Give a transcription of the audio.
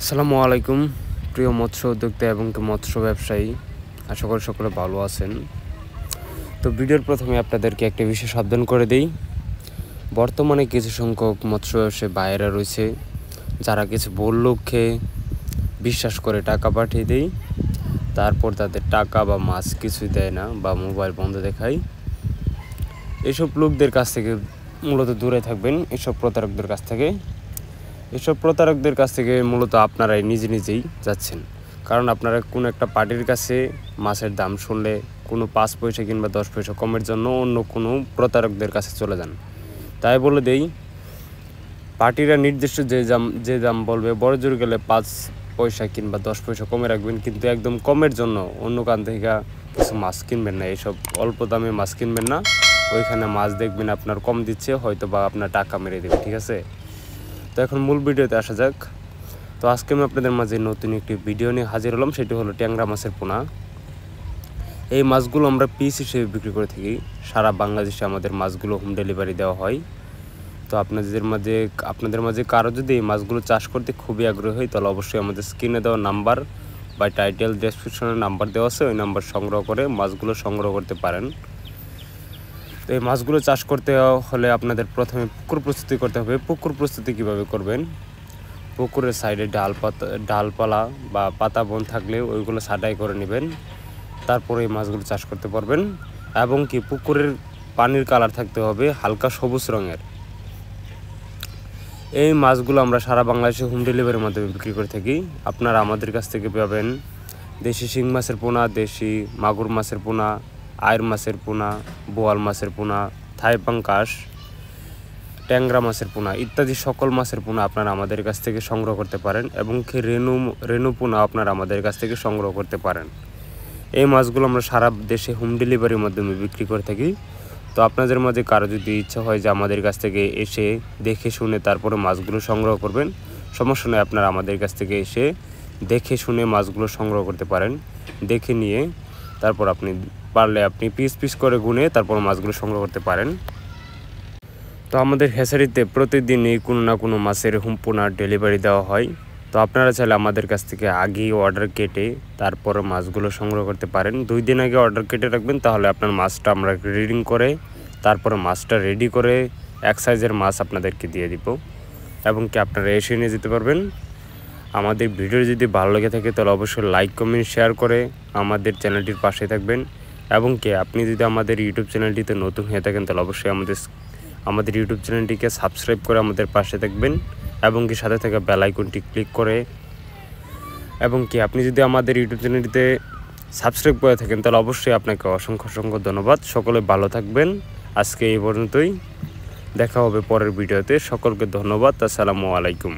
আসসালামু আলাইকুম প্রিয় মৎস্য উদ্যোক্তা এবং মৎস্য ব্যবসায়ী, আশা করি সকলে ভালো আছেন। তো ভিডিওর প্রথমে আপনাদেরকে একটা বিষয় সাবধান করে দেই। বর্তমানে কিছু সংখ্যক মৎস্য ব্যবসায়ী বাইরে রয়েছে যারা কিছু ভুল লক্ষ্যে বিশ্বাস করে টাকা পাঠিয়ে দেয়, তারপর তাদের টাকা বা মাছ কিছুই দেয় না বা মোবাইল বন্ধ দেখায়। এসব লোকদের কাছ থেকে মূলত দূরে থাকবেন। এসব প্রতারকদের কাছ থেকে মূলত আপনারাই নিজেই যাচ্ছেন। কারণ আপনারা কোনো একটা পার্টির কাছে মাছের দাম শুনলে কোনো 5 পয়সা কিংবা 10 পয়সা কমের জন্য অন্য কোনো প্রতারকদের কাছে চলে যান। তাই বলে দেই, পার্টিরা নির্দিষ্ট যে দাম বলবে, বড় জোর গেলে 5 পয়সা কিংবা 10 পয়সা কমে রাখবেন, কিন্তু একদম কমের জন্য অন্য কান থেকে কিছু মাছ কিনবেন না। এইসব অল্প দামে মাছ কিনবেন না। ওইখানে মাছ দেখবেন আপনার কম দিচ্ছে, হয়তো বা আপনার টাকা মেরে দেবে, ঠিক আছে? তো এখন মূল ভিডিওতে আসা যাক। তো আজকে আমি আপনাদের মাঝে নতুন একটি ভিডিও নিয়ে হাজির হলাম, সেটি হলো ট্যাংরা মাছের পোনা। এই মাছগুলো আমরা পিস হিসেবে বিক্রি করে থাকি। সারা বাংলাদেশে আমাদের মাছগুলো হোম ডেলিভারি দেওয়া হয়। তো আপনাদের মাঝে কারো যদি এই মাছগুলো চাষ করতে খুবই আগ্রহী হয়, তাহলে অবশ্যই আমাদের স্ক্রিনে দেওয়া নাম্বার বা টাইটেল ডেসক্রিপশনে নাম্বার দেওয়া আছে, ওই নাম্বার সংগ্রহ করে মাছগুলো সংগ্রহ করতে পারেন। তো এই মাছগুলো চাষ করতে হলে আপনাদের প্রথমে পুকুর প্রস্তুতি করতে হবে। পুকুর প্রস্তুতি কীভাবে করবেন? পুকুরের সাইডে ডালপালা বা পাতা বন থাকলে ওইগুলো ছাঁটাই করে নেবেন, তারপরে এই মাছগুলো চাষ করতে পারবেন। এবং কি পুকুরের পানির কালার থাকতে হবে হালকা সবুজ রঙের। এই মাছগুলো আমরা সারা বাংলাদেশে হোম ডেলিভারির মাধ্যমে বিক্রি করে থাকি। আপনারা আমাদের কাছ থেকে পাবেন দেশি শিং মাছের পোনা, দেশি মাগুর মাছের পোনা, আয়ের মাছের পোনা, বোয়াল মাছের পোনা, থাই পাঙ্কাশ, ট্যাংরা মাছের পোনা ইত্যাদি সকল মাছের পোনা আপনারা আমাদের কাছ থেকে সংগ্রহ করতে পারেন। এবং কি রেনু পোনা আপনারা আমাদের কাছ থেকে সংগ্রহ করতে পারেন। এই মাছগুলো আমরা সারা দেশে হোম ডেলিভারির মাধ্যমে বিক্রি করে থাকি। তো আপনাদের মাঝে কারো যদি ইচ্ছা হয় যে আমাদের কাছ থেকে এসে দেখে শুনে তারপরে মাছগুলো সংগ্রহ করবেন, সমস্যা নেই, আপনারা আমাদের কাছ থেকে এসে দেখে শুনে মাছগুলো সংগ্রহ করতে পারেন। দেখে নিয়ে তারপর আপনি পিস করে গুনে তারপর মাছগুলো সংগ্রহ করতে পারেন। তো আমাদের হ্যাচারিতে প্রতিদিনই কোনো না কোনো মাছের হোম পোনা ডেলিভারি দেওয়া হয়। তো আপনারা চাইলে আমাদের কাছ থেকে আগেই অর্ডার কেটে তারপর মাছগুলো সংগ্রহ করতে পারেন। 2 দিন আগে অর্ডার কেটে রাখবেন, তাহলে আপনার মাছটা আমরা রিডিং করে তারপরে মাছটা রেডি করে এক সাইজের মাছ আপনাদেরকে দিয়ে দিব, এবং কি আপনারা এসে নিয়ে যেতে পারবেন। আমাদের ভিডিও যদি ভালো লেগে থাকে তাহলে অবশ্যই লাইক কমেন্ট শেয়ার করে আমাদের চ্যানেলটির পাশে থাকবেন। এবং কি আপনি যদি আমাদের ইউটিউব চ্যানেলটিতে নতুন হয়ে থাকেন তাহলে অবশ্যই আমাদের ইউটিউব চ্যানেলটিকে সাবস্ক্রাইব করে আমাদের পাশে থাকবেন, এবং কি সাথে থাকা বেল আইকনটি ক্লিক করে। এবং কি আপনি যদি আমাদের ইউটিউব চ্যানেলটিতে সাবস্ক্রাইব করে থাকেন তাহলে অবশ্যই আপনাকে অসংখ্য ধন্যবাদ। সকলে ভালো থাকবেন। আজকে এই পর্যন্তই, দেখা হবে পরের ভিডিওতে। সকলকে ধন্যবাদ। আসসালামু আলাইকুম।